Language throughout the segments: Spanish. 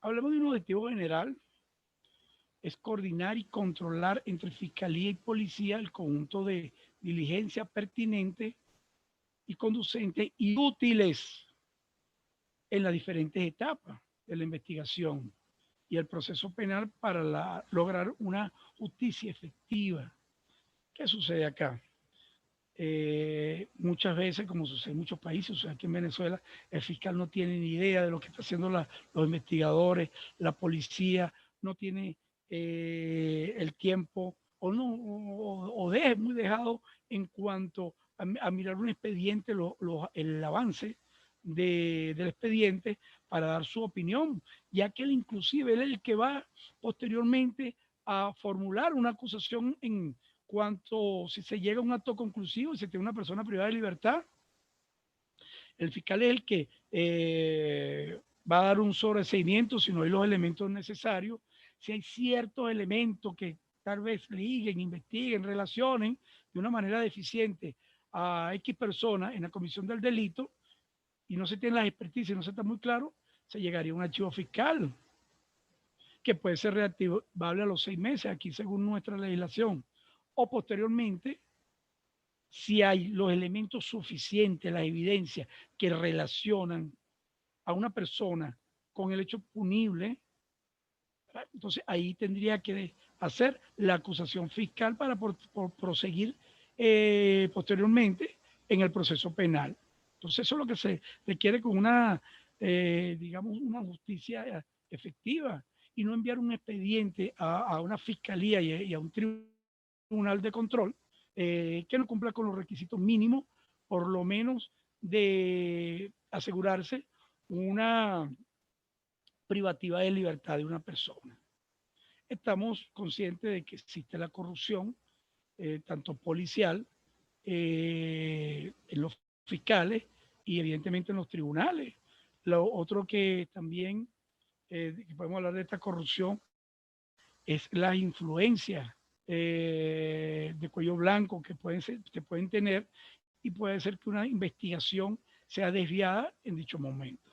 Hablamos de un objetivo general, es coordinar y controlar entre Fiscalía y Policía el conjunto de diligencias pertinentes y conducentes y útiles en las diferentes etapas de la investigación y el proceso penal para lograr una justicia efectiva. ¿Qué sucede acá? Muchas veces, como sucede en muchos países, o sea, aquí en Venezuela, el fiscal no tiene ni idea de lo que están haciendo los investigadores, la policía no tiene el tiempo o no o es muy dejado en cuanto a mirar un expediente, el avance del expediente para dar su opinión, ya que él inclusive él es el que va posteriormente a formular una acusación en cuanto si se llega a un acto conclusivo y se tiene una persona privada de libertad. El fiscal es el que va a dar un sobreseimiento si no hay los elementos necesarios. Si hay ciertos elementos que tal vez liguen, investiguen, relacionen de una manera deficiente a X personas en la comisión del delito y no se tienen las experticias y no se está muy claro, se llegaría a un archivo fiscal que puede ser reactivable a los 6 meses, aquí según nuestra legislación, o posteriormente si hay los elementos suficientes, la evidencia que relacionan a una persona con el hecho punible, entonces ahí tendría que hacer la acusación fiscal para por proseguir posteriormente en el proceso penal. Entonces eso es lo que se requiere con una, digamos, una justicia efectiva y no enviar un expediente a una fiscalía y a un tribunal de control que no cumpla con los requisitos mínimos, por lo menos de asegurarse una privativa de libertad de una persona. Estamos conscientes de que existe la corrupción, tanto policial, en los fiscales y evidentemente en los tribunales. Lo otro que también que podemos hablar de esta corrupción es la influencia de cuello blanco que pueden tener y puede ser que una investigación sea desviada en dicho momento.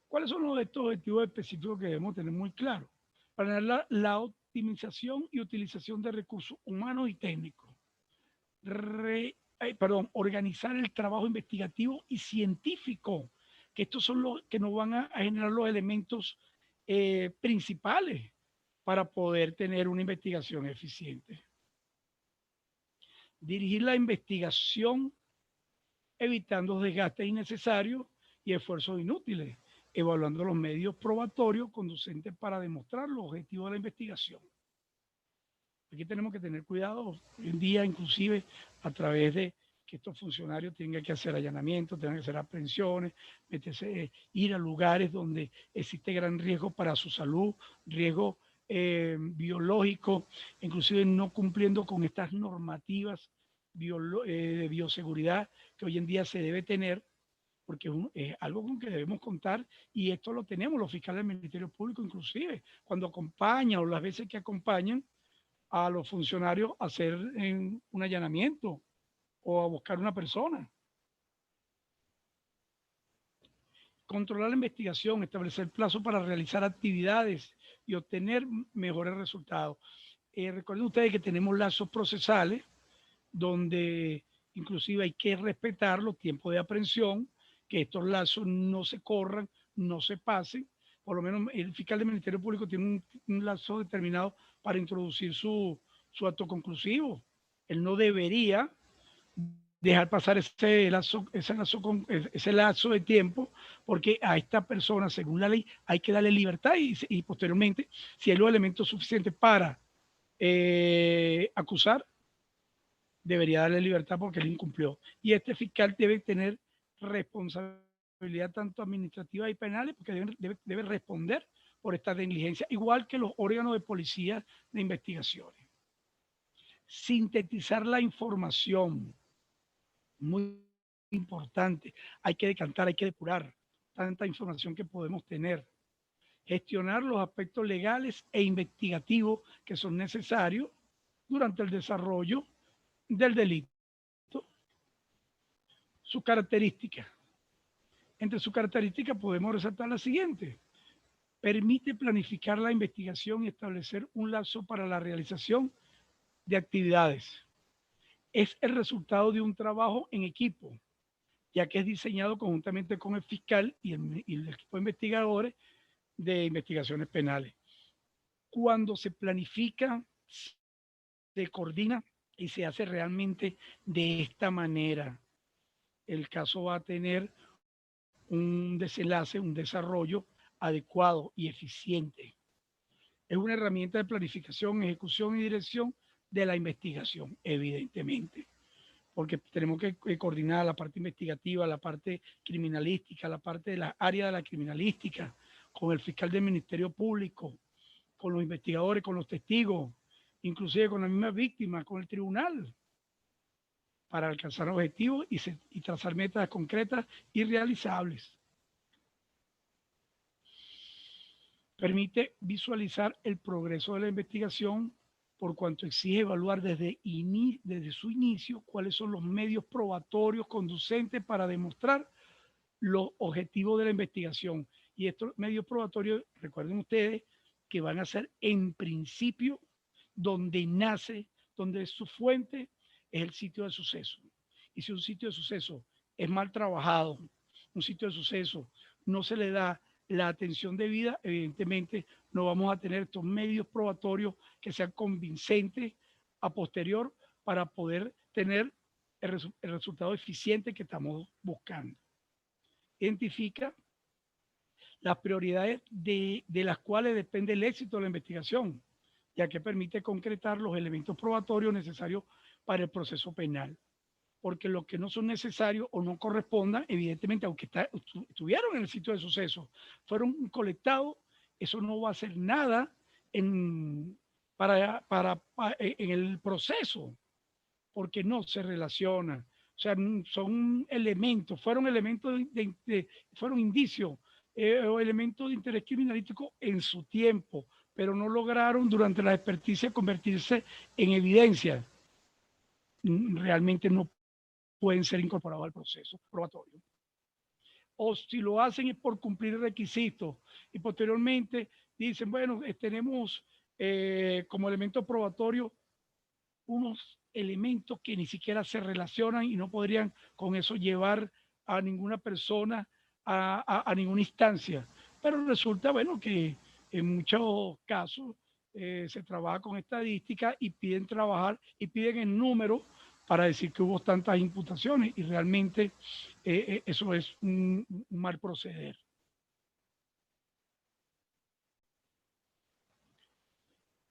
¿Cuáles son estos objetivos específicos que debemos tener muy claros? Para la optimización y utilización de recursos humanos y técnicos. Organizar el trabajo investigativo y científico, que estos son los que nos van a generar los elementos principales para poder tener una investigación eficiente. Dirigir la investigación evitando desgastes innecesarios y esfuerzos inútiles, evaluando los medios probatorios conducentes para demostrar los objetivos de la investigación. Aquí tenemos que tener cuidado, hoy en día inclusive a través de que estos funcionarios tengan que hacer allanamientos, tengan que hacer aprehensiones, ir a lugares donde existe gran riesgo para su salud, riesgo biológico, inclusive no cumpliendo con estas normativas de bioseguridad que hoy en día se debe tener, porque es algo con que debemos contar y esto lo tenemos los fiscales del Ministerio Público, inclusive cuando acompañan o las veces que acompañan a los funcionarios a hacer un allanamiento o a buscar una persona. Controlar la investigación, establecer plazos para realizar actividades y obtener mejores resultados. Recuerden ustedes que tenemos lazos procesales donde inclusive hay que respetar los tiempos de aprehensión, que estos lazos no se corran, no se pasen. Por lo menos el fiscal del Ministerio Público tiene un lazo determinado para introducir su acto conclusivo. Él no debería dejar pasar ese lazo de tiempo, porque a esta persona, según la ley, hay que darle libertad y posteriormente, si hay los elementos suficientes para acusar, debería darle libertad porque él incumplió. Y este fiscal debe tener responsabilidad tanto administrativa y penales porque debe responder por esta negligencia, igual que los órganos de policía de investigaciones. Sintetizar la información, muy importante. Hay que decantar, hay que depurar tanta información que podemos tener. Gestionar los aspectos legales e investigativos que son necesarios durante el desarrollo del delito. Sus características. Entre sus características podemos resaltar la siguiente. Permite planificar la investigación y establecer un lapso para la realización de actividades. Es el resultado de un trabajo en equipo, ya que es diseñado conjuntamente con el fiscal y el equipo de investigadores de investigaciones penales. Cuando se planifica, se coordina y se hace realmente de esta manera, el caso va a tener un desenlace, un desarrollo adecuado y eficiente. Es una herramienta de planificación, ejecución y dirección de la investigación, evidentemente, porque tenemos que coordinar la parte investigativa, la parte criminalística, la parte de la área de la criminalística, con el fiscal del Ministerio Público, con los investigadores, con los testigos, inclusive con la misma víctima, con el tribunal, para alcanzar objetivos y trazar metas concretas y realizables. Permite visualizar el progreso de la investigación por cuanto exige evaluar desde su inicio cuáles son los medios probatorios conducentes para demostrar los objetivos de la investigación. Y estos medios probatorios, recuerden ustedes, que van a ser en principio donde nace, donde es su fuente, es el sitio de suceso. Y si un sitio de suceso es mal trabajado, un sitio de suceso no se le da la atención debida, evidentemente no vamos a tener estos medios probatorios que sean convincentes a posterior para poder tener el resultado eficiente que estamos buscando. Identifica las prioridades de las cuales depende el éxito de la investigación, ya que permite concretar los elementos probatorios necesarios para el proceso penal. Porque los que no son necesarios o no correspondan, evidentemente, aunque estuvieron en el sitio de suceso, fueron colectados, eso no va a hacer nada en el proceso, porque no se relaciona. O sea, son elementos, fueron elementos, fueron indicios o elementos de interés criminalístico en su tiempo, pero no lograron durante la experticia convertirse en evidencia. Realmente no pueden ser incorporados al proceso probatorio. O si lo hacen es por cumplir requisitos y posteriormente dicen, bueno, tenemos como elemento probatorio unos elementos que ni siquiera se relacionan y no podrían con eso llevar a ninguna persona a ninguna instancia. Pero resulta, bueno, que en muchos casos se trabaja con estadística y piden trabajar y piden el número para decir que hubo tantas imputaciones y realmente eso es un mal proceder.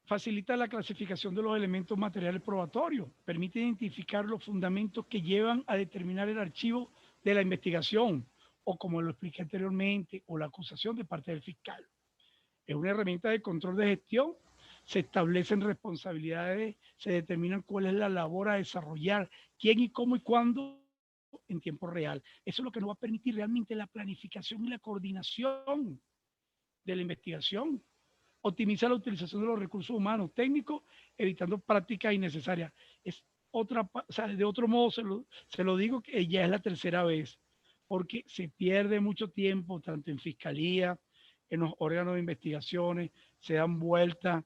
Facilita la clasificación de los elementos materiales probatorios, permite identificar los fundamentos que llevan a determinar el archivo de la investigación o, como lo expliqué anteriormente, o la acusación de parte del fiscal. Es una herramienta de control de gestión, se establecen responsabilidades, se determinan cuál es la labor a desarrollar, quién y cómo y cuándo en tiempo real. Eso es lo que nos va a permitir realmente la planificación y la coordinación de la investigación. Optimiza la utilización de los recursos humanos técnicos, evitando prácticas innecesarias. Es otra, o sea, de otro modo se lo digo que ya es la tercera vez, porque se pierde mucho tiempo, tanto en fiscalía, en los órganos de investigaciones, se dan vueltas,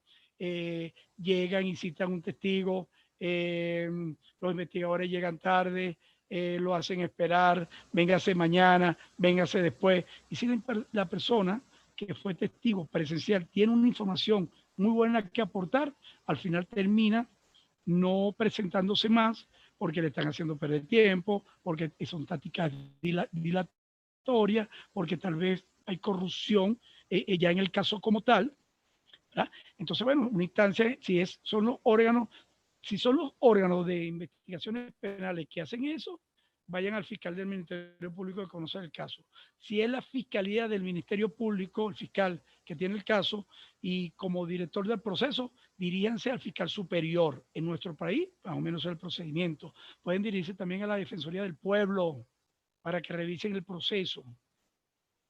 llegan y citan un testigo, los investigadores llegan tarde, lo hacen esperar, véngase mañana, véngase después. Y si la persona que fue testigo presencial tiene una información muy buena que aportar, al final termina no presentándose más porque le están haciendo perder tiempo, porque son tácticas dilatorias, porque tal vez hay corrupción ya en el caso como tal. ¿Verdad? Entonces, bueno, una instancia, si son los órganos de investigaciones penales que hacen eso, vayan al fiscal del Ministerio Público a conocer el caso. Si es la fiscalía del Ministerio Público, el fiscal que tiene el caso, y como director del proceso, diríjanse al fiscal superior. En nuestro país, más o menos es el procedimiento. Pueden dirigirse también a la Defensoría del Pueblo para que revisen el proceso.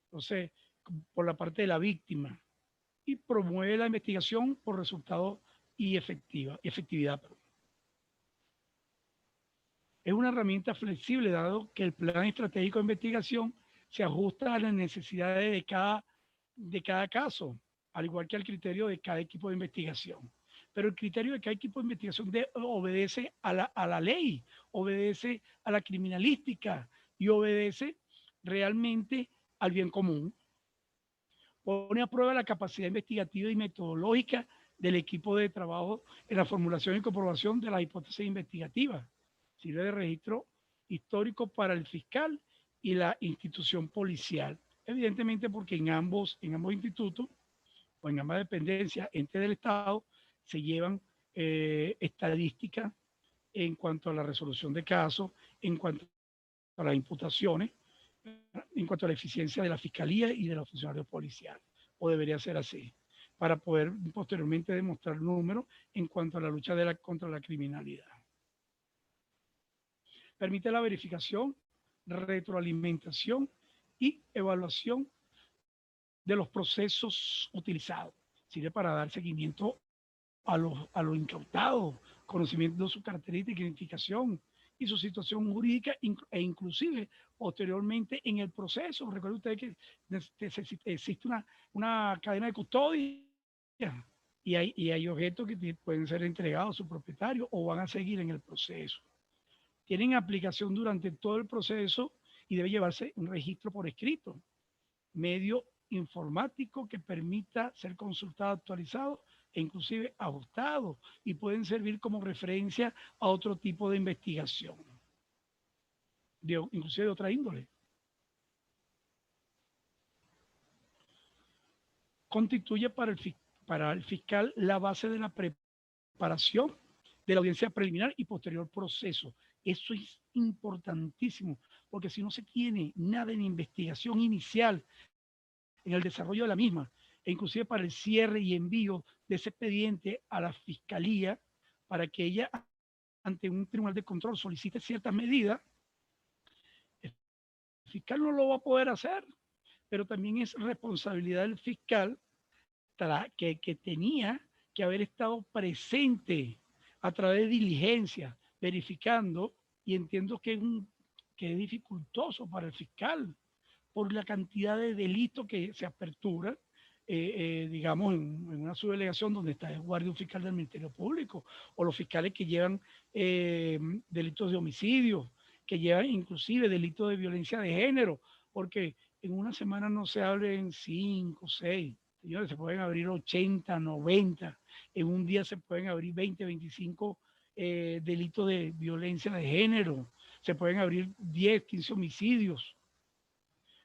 Entonces, por la parte de la víctima. Y promueve la investigación por resultados y efectividad. Es una herramienta flexible dado que el plan estratégico de investigación se ajusta a las necesidades de cada de cada caso, al igual que al criterio de cada equipo de investigación. Pero el criterio de cada equipo de investigación obedece a la ley, obedece a la criminalística y obedece realmente al bien común. Pone a prueba la capacidad investigativa y metodológica del equipo de trabajo en la formulación y comprobación de las hipótesis investigativas. Sirve de registro histórico para el fiscal y la institución policial. Evidentemente porque en ambos institutos o en ambas dependencias, entes del Estado, se llevan estadísticas en cuanto a la resolución de casos, en cuanto a las imputaciones, en cuanto a la eficiencia de la fiscalía y de los funcionarios policiales, o debería ser así, para poder posteriormente demostrar números en cuanto a la lucha contra la criminalidad. Permite la verificación, retroalimentación y evaluación de los procesos utilizados. Sirve para dar seguimiento a los incautados, conocimiento de su característica, identificación y su situación jurídica e inclusive posteriormente en el proceso. Recuerde usted que existe una cadena de custodia y hay objetos que pueden ser entregados a su propietario o van a seguir en el proceso. Tienen aplicación durante todo el proceso y debe llevarse un registro por escrito, medio informático que permita ser consultado, actualizado e inclusive ajustado y pueden servir como referencia a otro tipo de investigación, inclusive de otra índole. Constituye para el fiscal la base de la preparación de la audiencia preliminar y posterior proceso. Eso es importantísimo, porque si no se tiene nada en investigación inicial, en el desarrollo de la misma, e inclusive para el cierre y envío de ese expediente a la fiscalía para que ella, ante un tribunal de control, solicite ciertas medidas, el fiscal no lo va a poder hacer, pero también es responsabilidad del fiscal que tenía que haber estado presente a través de diligencia, verificando, y entiendo que es dificultoso para el fiscal por la cantidad de delitos que se apertura, digamos, en una subdelegación donde está el guardia fiscal del Ministerio Público, o los fiscales que llevan delitos de homicidio, que llevan inclusive delitos de violencia de género, porque en una semana no se abren 5, 6, señores, se pueden abrir 80, 90, en un día se pueden abrir 20, 25 delitos de violencia de género, se pueden abrir 10, 15 homicidios.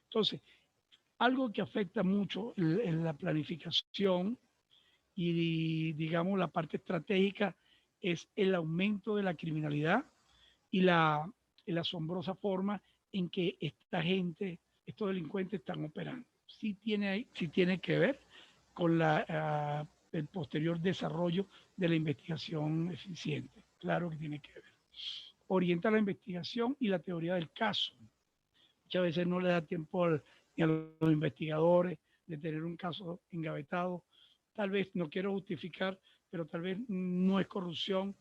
Entonces, algo que afecta mucho en la planificación y, digamos, la parte estratégica es el aumento de la criminalidad y la asombrosa forma en que esta gente, estos delincuentes están operando. Sí tiene que ver con el posterior desarrollo de la investigación eficiente. Claro que tiene que ver. Orienta la investigación y la teoría del caso. Muchas veces no le da tiempo ni a los investigadores de tener un caso engavetado. Tal vez, no quiero justificar, pero tal vez no es corrupción,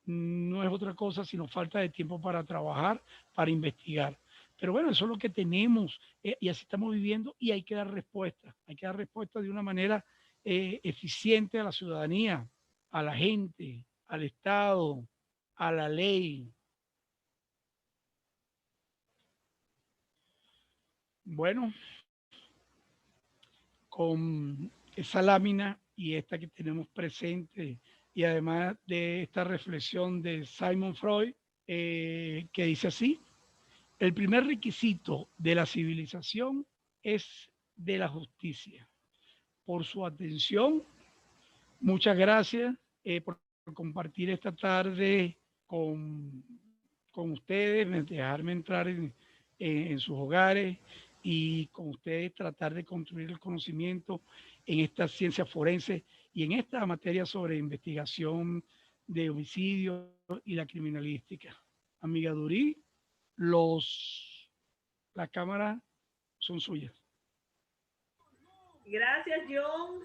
no es otra cosa, sino falta de tiempo para trabajar, para investigar. Pero bueno, eso es lo que tenemos y así estamos viviendo y hay que dar respuesta. Hay que dar respuesta de una manera eficiente a la ciudadanía, a la gente, al Estado, a la ley. Bueno, con esa lámina y esta que tenemos presente y además de esta reflexión de Simon Freud, que dice así: el primer requisito de la civilización es de la justicia. Por su atención, muchas gracias por compartir esta tarde con ustedes, dejarme entrar en sus hogares y con ustedes tratar de construir el conocimiento en esta ciencia forense y en esta materia sobre investigación de homicidios y la criminalística. Amiga Durí, las cámaras son suyas. Gracias, John.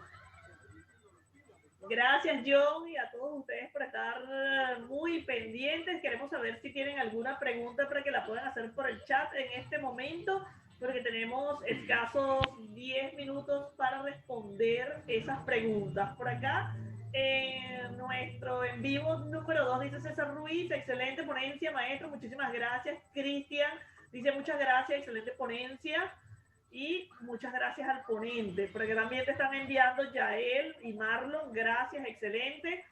Gracias, John, y a todos ustedes por estar muy pendientes. Queremos saber si tienen alguna pregunta para que la puedan hacer por el chat en este momento. porque tenemos escasos 10 minutos para responder esas preguntas. Por acá, nuestro en vivo número 2 dice César Ruiz, excelente ponencia, maestro, muchísimas gracias. Cristian dice muchas gracias, excelente ponencia. Y muchas gracias al ponente, porque también te están enviando Yael y Marlon, gracias, excelente.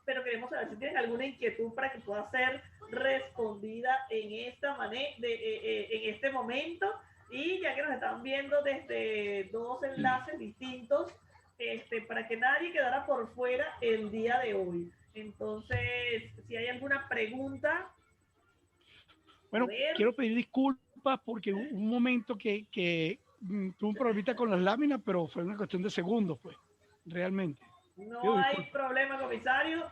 Pero queremos saber si tienes alguna inquietud para que pueda ser respondida en esta manera, en este momento. Y ya que nos están viendo desde dos enlaces distintos, para que nadie quedara por fuera el día de hoy. Entonces, si hay alguna pregunta, bueno, quiero pedir disculpas porque hubo un momento que tuve un problemita con las láminas, pero fue una cuestión de segundos, pues, realmente. No hay problema, comisario,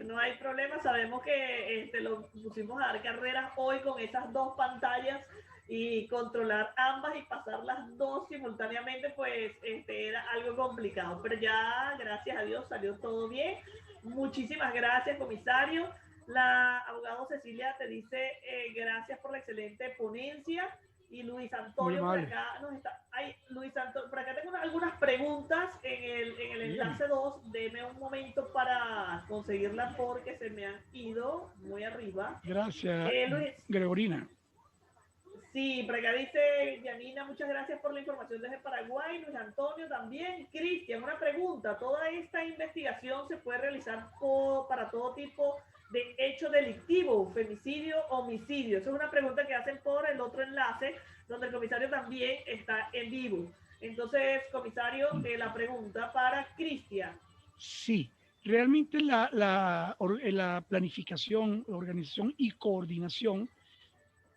no hay problema. Sabemos que lo pusimos a dar carreras hoy con esas dos pantallas y controlar ambas y pasar las dos simultáneamente, pues era algo complicado. Pero ya, gracias a Dios, salió todo bien. Muchísimas gracias, comisario. La abogada Cecilia te dice gracias por la excelente ponencia. Y Luis Antonio por acá nos está. Ay, Luis Antonio, por acá tengo algunas preguntas en el enlace 2. Deme un momento para conseguirlas porque se me han ido muy arriba. Gracias, Luis. Gregorina. Sí, por acá dice Yanina, muchas gracias por la información desde Paraguay. Luis Antonio también. Cristian, una pregunta. ¿Toda esta investigación se puede realizar para todo tipo de hecho delictivo, femicidio, homicidio? Esa es una pregunta que hacen por el otro enlace, donde el comisario también está en vivo. Entonces, comisario, la pregunta para Cristian. Sí, realmente la planificación, organización y coordinación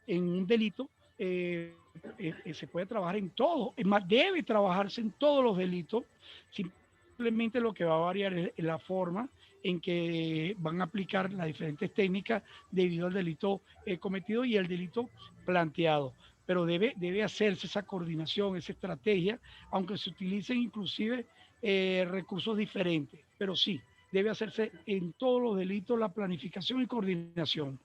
en un delito se puede trabajar en todo, es más, debe trabajarse en todos los delitos. Simplemente lo que va a variar es la forma en que van a aplicar las diferentes técnicas debido al delito cometido y el delito planteado. Pero debe hacerse esa coordinación, esa estrategia, aunque se utilicen inclusive recursos diferentes. Pero sí, debe hacerse en todos los delitos la planificación y coordinación.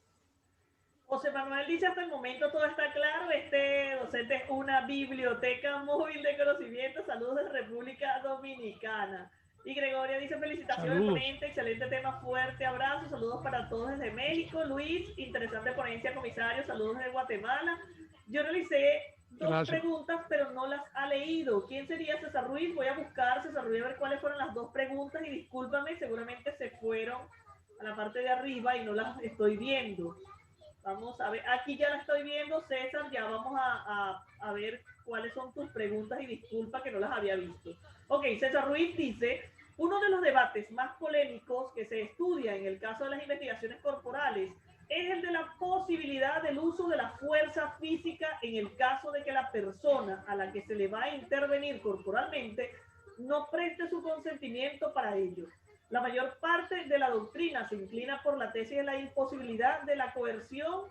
José Manuel dice hasta el momento todo está claro, este docente es una biblioteca móvil de conocimiento, saludos de República Dominicana. Y Gregoria dice felicitaciones al ponente, excelente tema, fuerte abrazo, saludos para todos desde México. Luis, interesante ponencia, comisario, saludos desde Guatemala. Yo realicé dos preguntas, pero no las ha leído. ¿Quién sería César Ruiz? Voy a buscar César Ruiz a ver cuáles fueron las dos preguntas y discúlpame, seguramente se fueron a la parte de arriba y no las estoy viendo. Vamos a ver, aquí ya la estoy viendo, César, ya vamos a ver cuáles son tus preguntas y disculpa que no las había visto. Ok, César Ruiz dice, uno de los debates más polémicos que se estudia en el caso de las investigaciones corporales es el de la posibilidad del uso de la fuerza física en el caso de que la persona a la que se le va a intervenir corporalmente no preste su consentimiento para ello. La mayor parte de la doctrina se inclina por la tesis de la imposibilidad de la coerción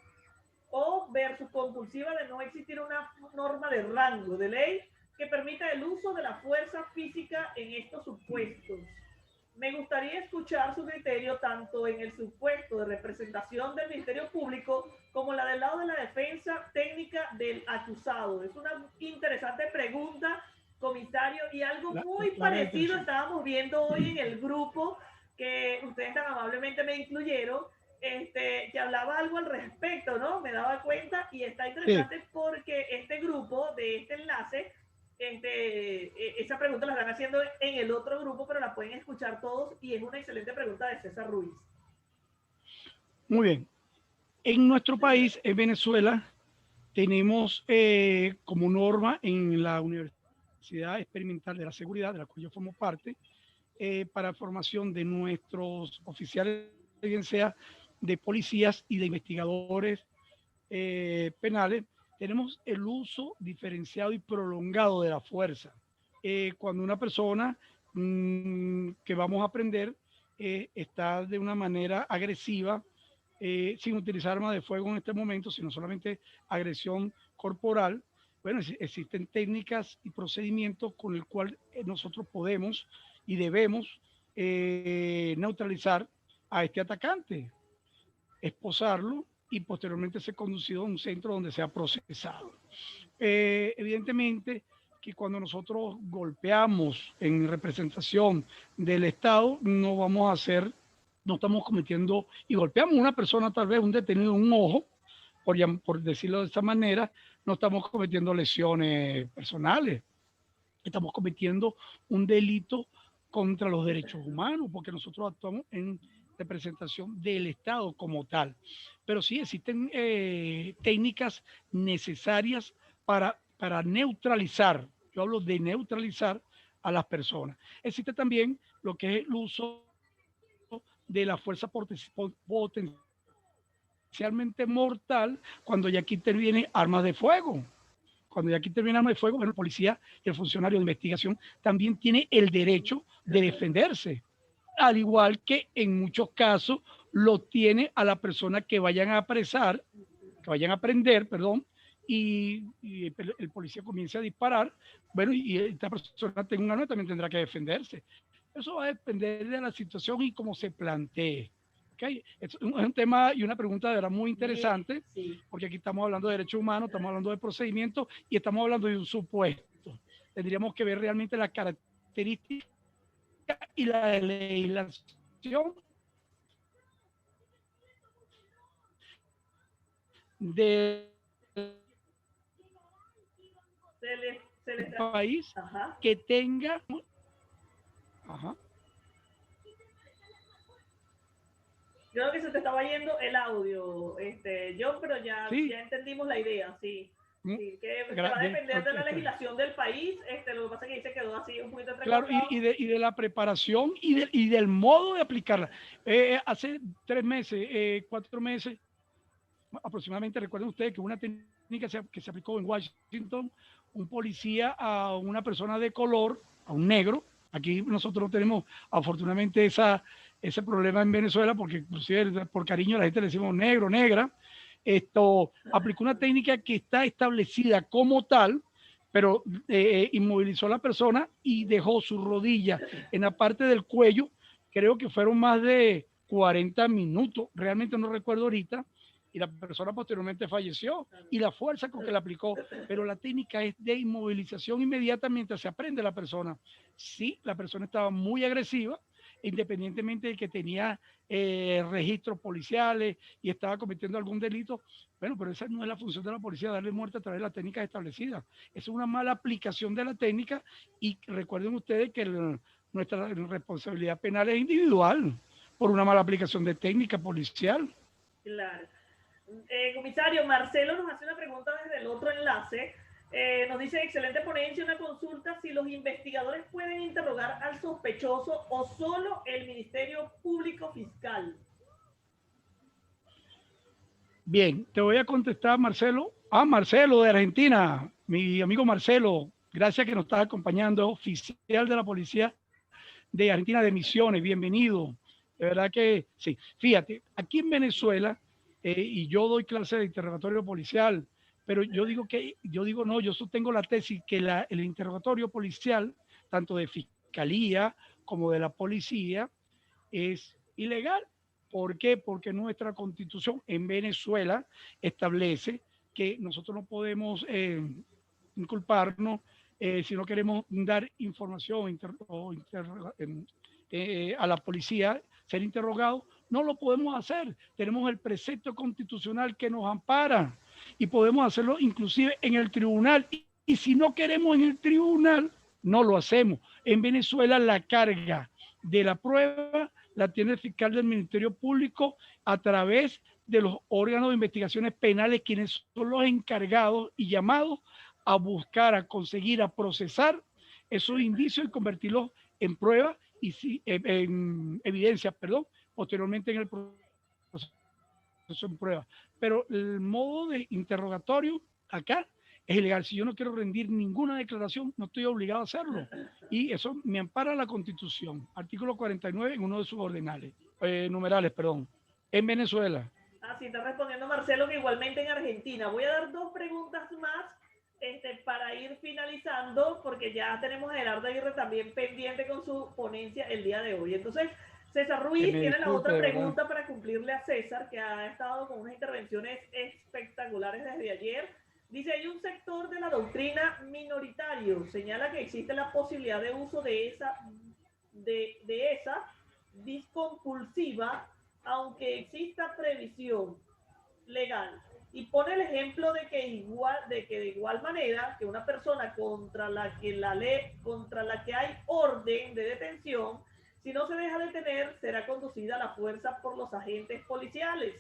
o versus compulsiva de no existir una norma de rango de ley que permita el uso de la fuerza física en estos supuestos. Me gustaría escuchar su criterio tanto en el supuesto de representación del Ministerio Público como la del lado de la defensa técnica del acusado. Es una interesante pregunta, comisario, y algo muy parecido estábamos viendo hoy en el grupo que ustedes tan amablemente me incluyeron, que hablaba algo al respecto, ¿no? Me daba cuenta y está interesante porque este grupo de este enlace, esa pregunta la están haciendo en el otro grupo, pero la pueden escuchar todos y es una excelente pregunta de César Ruiz. Muy bien. En nuestro país, en Venezuela, tenemos como norma en la Universidad Experimental de la Seguridad, de la cual yo formo parte, para formación de nuestros oficiales, bien sea de policías y de investigadores penales, tenemos el uso diferenciado y prolongado de la fuerza. Cuando una persona que vamos a aprender está de una manera agresiva, sin utilizar armas de fuego en este momento, sino solamente agresión corporal, bueno, existen técnicas y procedimientos con el cual nosotros podemos y debemos neutralizar a este atacante, esposarlo y posteriormente ser conducido a un centro donde sea procesado. Evidentemente que cuando nosotros golpeamos en representación del Estado, no vamos a hacer, no estamos cometiendo, y golpeamos a una persona, tal vez un detenido, un ojo, por decirlo de esta manera, no estamos cometiendo lesiones personales, estamos cometiendo un delito contra los derechos humanos, porque nosotros actuamos en representación del Estado como tal. Pero sí existen técnicas necesarias para neutralizar, yo hablo de neutralizar a las personas. Existe también lo que es el uso de la fuerza potencialmente mortal cuando ya aquí intervienen armas de fuego. Cuando ya aquí interviene armas de fuego, bueno, el policía y el funcionario de investigación también tiene el derecho de defenderse, al igual que en muchos casos lo tiene a la persona que vayan a apresar, que vayan a prender, perdón, y el policía comience a disparar, bueno, y esta persona tenga un arma, también tendrá que defenderse. Eso va a depender de la situación y cómo se plantee. ¿Okay? Es un tema y una pregunta de verdad muy interesante, Sí. porque aquí estamos hablando de derechos humanos, estamos hablando de procedimientos y estamos hablando de un supuesto. Tendríamos que ver realmente las características y la legislación de Se le país Ajá. que tenga. Ajá. Creo que se te estaba yendo el audio, John, pero Sí. ya entendimos la idea, sí. Sí, que va a depender de la legislación del país. Lo que pasa es que ahí se quedó así un poquito claro, y de la preparación y del modo de aplicarla. Hace 3 meses, 4 meses, aproximadamente, recuerden ustedes que una técnica que se aplicó en Washington, un policía a una persona de color, a un negro. Aquí nosotros no tenemos afortunadamente ese problema en Venezuela, porque inclusive por cariño a la gente le decimos negro, negra. Esto aplicó una técnica que está establecida como tal, pero inmovilizó a la persona y dejó su rodilla en la parte del cuello. Creo que fueron más de 40 minutos, realmente no recuerdo ahorita, y la persona posteriormente falleció, y la fuerza con que la aplicó, pero la técnica es de inmovilización inmediata mientras se aprende la persona. Sí, la persona estaba muy agresiva, independientemente de que tenía registros policiales y estaba cometiendo algún delito. Bueno, pero esa no es la función de la policía, darle muerte a través de las técnicas establecidas. Es una mala aplicación de la técnica, y recuerden ustedes que nuestra responsabilidad penal es individual por una mala aplicación de técnica policial. Claro. Comisario, Marcelo nos hace una pregunta desde el otro enlace. Nos dice, excelente ponencia, una consulta, si los investigadores pueden interrogar al sospechoso o solo el Ministerio Público Fiscal. Bien, te voy a contestar, Marcelo. Marcelo de Argentina, mi amigo Marcelo, gracias que nos está acompañando, oficial de la Policía de Argentina de Misiones, bienvenido. De verdad que sí. Fíjate, aquí en Venezuela, y yo doy clase de interrogatorio policial, pero yo digo no, yo sostengo la tesis que el interrogatorio policial, tanto de fiscalía como de la policía, es ilegal. ¿Por qué? Porque nuestra constitución en Venezuela establece que nosotros no podemos inculparnos si no queremos dar información a la policía, ser interrogado, no lo podemos hacer. Tenemos el precepto constitucional que nos ampara y podemos hacerlo inclusive en el tribunal. Y si no queremos en el tribunal, no lo hacemos. En Venezuela la carga de la prueba la tiene el fiscal del Ministerio Público a través de los órganos de investigaciones penales, quienes son los encargados y llamados a buscar, a conseguir, a procesar esos indicios y convertirlos en pruebas y en evidencia, perdón, posteriormente en el proceso en prueba. Pero el modo de interrogatorio acá es ilegal. Si yo no quiero rendir ninguna declaración, no estoy obligado a hacerlo. Y eso me ampara la Constitución, artículo 49 en uno de sus numerales, perdón, en Venezuela. Sí, está respondiendo Marcelo, que igualmente en Argentina. Voy a dar 2 preguntas más para ir finalizando, porque ya tenemos a Gerardo Aguirre también pendiente con su ponencia el día de hoy. Entonces, César Que Ruiz me tiene la disculpe, otra de verdad. pregunta para cumplirle a César, que ha estado con unas intervenciones espectaculares desde ayer. Dice, hay un sector de la doctrina minoritario. Señala que existe la posibilidad de uso de esa discompulsiva, aunque exista previsión legal. Y pone el ejemplo de que de igual manera que una persona contra la que hay orden de detención, si no se deja detener, será conducida a la fuerza por los agentes policiales.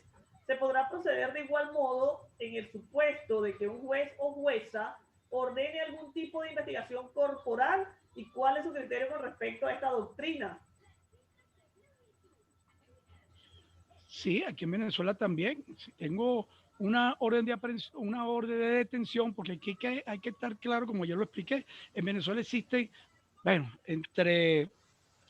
Se podrá proceder de igual modo en el supuesto de que un juez o jueza ordene algún tipo de investigación corporal y cuál es su criterio con respecto a esta doctrina. Sí, aquí en Venezuela también. Si tengo una orden de aprehensión, una orden de detención, porque aquí hay que estar claro, como yo lo expliqué, en Venezuela existen, bueno, entre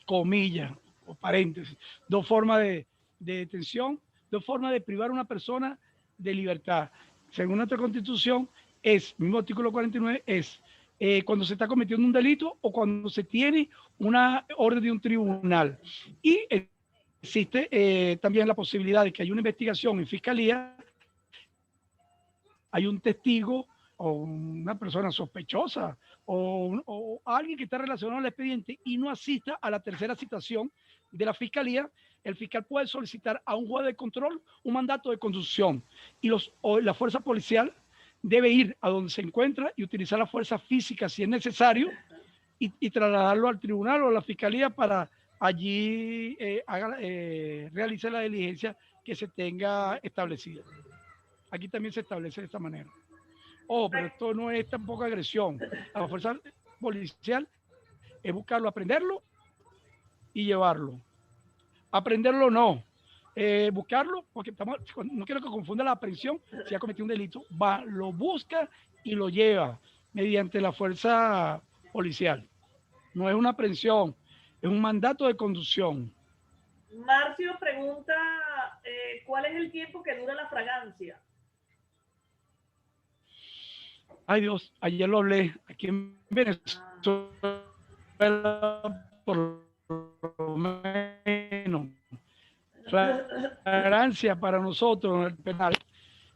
comillas o paréntesis, dos formas de detención, dos formas de privar a una persona de libertad. Según nuestra Constitución, es, mismo artículo 49, es cuando se está cometiendo un delito o cuando se tiene una orden de un tribunal. Y existe también la posibilidad de que haya una investigación en fiscalía, hay un testigo o una persona sospechosa o alguien que está relacionado al expediente y no asista a la tercera citación de la fiscalía, el fiscal puede solicitar a un juez de control un mandato de conducción y la fuerza policial debe ir a donde se encuentra y utilizar la fuerza física si es necesario y trasladarlo al tribunal o a la fiscalía para allí realice la diligencia que se tenga establecida. Aquí también se establece de esta manera. Oh, pero esto no es tampoco agresión. La fuerza policial es buscarlo, aprenderlo y llevarlo. Aprenderlo no. Buscarlo, porque no quiero que confunda la aprehensión, si ha cometido un delito, va, lo busca y lo lleva mediante la fuerza policial. No es una aprehensión, es un mandato de conducción. Marcio pregunta, ¿cuál es el tiempo que dura la fragancia? Ay Dios, ayer lo hablé aquí en Venezuela, por lo menos. Flagrancia para nosotros en el penal,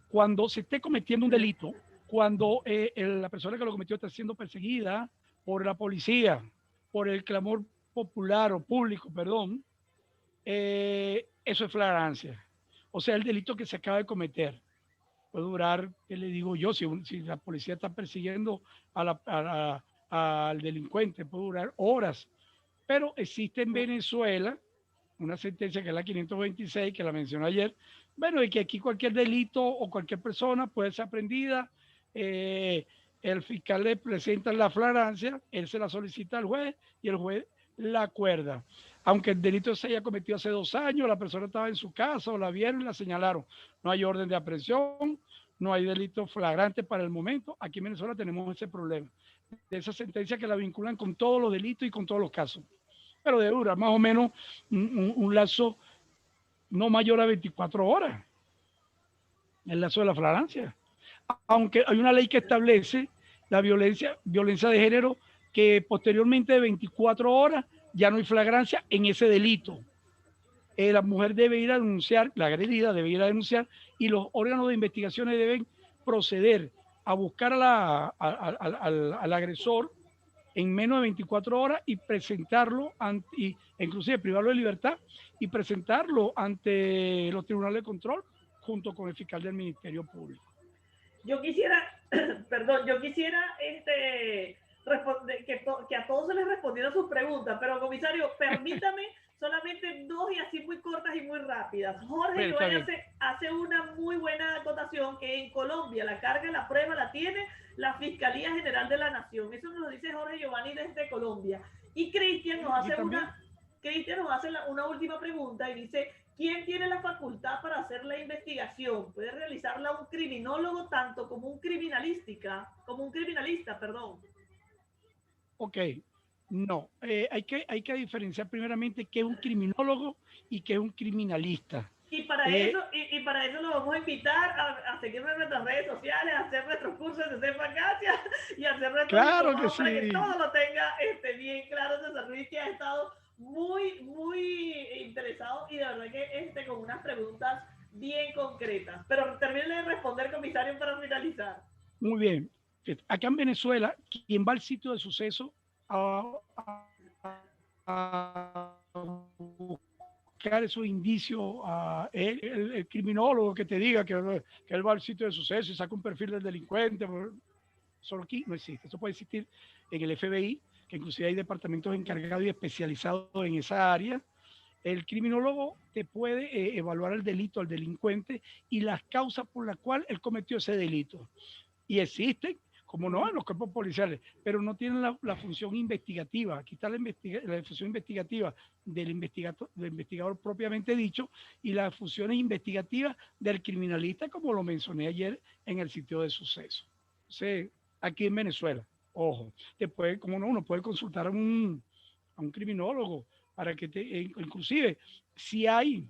cuando se esté cometiendo un delito, cuando la persona que lo cometió está siendo perseguida por la policía, por el clamor popular o público, perdón, eso es flagrancia. O sea, el delito que se acaba de cometer puede durar, ¿qué le digo yo? Si la policía está persiguiendo al delincuente, puede durar horas. Pero existe en Venezuela una sentencia que es la 526, que la mencioné ayer, bueno, y que aquí cualquier delito o cualquier persona puede ser aprendida, el fiscal le presenta la flagrancia, él se la solicita al juez y el juez la acuerda. Aunque el delito se haya cometido hace 2 años, la persona estaba en su casa o la vieron y la señalaron. No hay orden de aprehensión, no hay delito flagrante para el momento. Aquí en Venezuela tenemos ese problema, de esa sentencia que la vinculan con todos los delitos y con todos los casos. Pero debe durar más o menos un lazo no mayor a 24 horas, el lazo de la flagrancia. Aunque hay una ley que establece la violencia de género, que posteriormente de 24 horas ya no hay flagrancia en ese delito. La mujer debe ir a denunciar, la agredida debe ir a denunciar y los órganos de investigaciones deben proceder a buscar al agresor en menos de 24 horas y presentarlo, inclusive privarlo de libertad y presentarlo ante los tribunales de control junto con el fiscal del Ministerio Público. Yo quisiera, perdón, que a todos se les respondiera sus preguntas, pero comisario, permítame solamente 2 y así muy cortas y muy rápidas. Jorge Giovanni hace una muy buena acotación que en Colombia la carga de la prueba la tiene la Fiscalía General de la Nación. Eso nos lo dice Jorge Giovanni desde Colombia. Y Cristian nos hace una última pregunta y dice, ¿quién tiene la facultad para hacer la investigación? ¿Puede realizarla un criminólogo tanto como un criminalista, perdón? Ok, no, hay que diferenciar primeramente qué es un criminólogo y qué es un criminalista. Y para eso lo vamos a invitar a seguirnos en nuestras redes sociales, a hacer nuestros cursos de Cefacacia y a hacer nuestros claro que sí. para que todo lo tenga bien claro. César Ruiz, que ha estado muy interesado y de verdad que con unas preguntas bien concretas. Pero termine de responder, comisario, para finalizar. Muy bien. Acá en Venezuela, quien va al sitio de suceso a buscar esos indicios, el criminólogo que te diga que él va al sitio de suceso y saca un perfil del delincuente, solo aquí no existe. Eso puede existir en el FBI, que inclusive hay departamentos encargados y especializados en esa área. El criminólogo te puede evaluar el delito, al delincuente y las causas por las cuales él cometió ese delito. Y existen, como no, en los cuerpos policiales, pero no tienen la función investigativa. Aquí está la función investigativa del investigador propiamente dicho y las funciones investigativas del criminalista, como lo mencioné ayer en el sitio de suceso. Entonces, aquí en Venezuela, ojo, te puede, como no, uno puede consultar a un criminólogo para que inclusive, si hay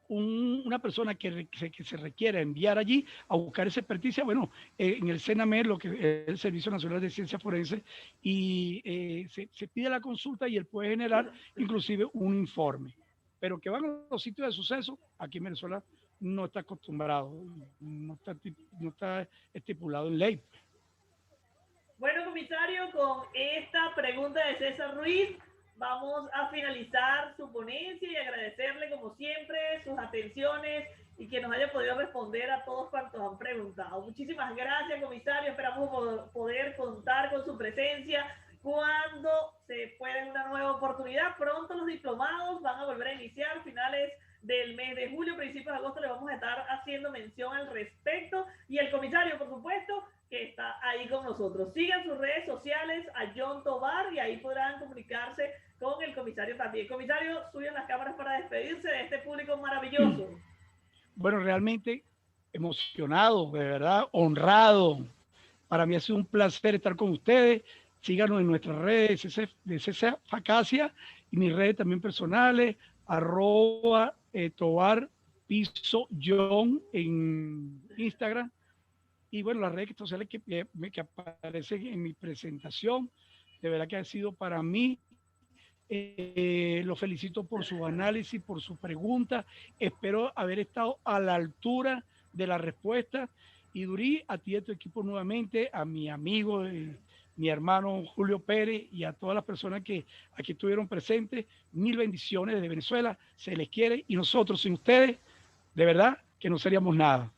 una persona que se requiera enviar allí a buscar esa experticia, bueno, en el CENAMER, lo que es el Servicio Nacional de Ciencia Forense, y se pide la consulta y él puede generar inclusive un informe. Pero que van a los sitios de suceso, aquí en Venezuela no está acostumbrado, no está estipulado en ley. Bueno, comisario, con esta pregunta de César Ruiz, vamos a finalizar su ponencia y agradecerle, como siempre, sus atenciones y que nos haya podido responder a todos cuantos han preguntado. Muchísimas gracias, comisario. Esperamos poder contar con su presencia cuando se pueda una nueva oportunidad. Pronto los diplomados van a volver a iniciar finales del mes de julio, principios de agosto, le vamos a estar haciendo mención al respecto. Y el comisario, por supuesto, que está ahí con nosotros. Sigan sus redes sociales a John Tobar y ahí podrán comunicarse con el comisario también. Comisario, suben las cámaras para despedirse de este público maravilloso. Bueno, realmente emocionado, de verdad, honrado. Para mí ha sido un placer estar con ustedes. Síganos en nuestras redes de CC Facacia y mis redes también personales, @Tobar Piso John en Instagram. Y bueno, las redes sociales que aparecen en mi presentación, de verdad que ha sido para mí. Lo felicito por su análisis, por su pregunta. Espero haber estado a la altura de la respuesta. Y Durí, a ti y a tu equipo nuevamente, a mi amigo, mi hermano Julio Pérez y a todas las personas que aquí estuvieron presentes, mil bendiciones desde Venezuela. Se les quiere y nosotros sin ustedes, de verdad que no seríamos nada.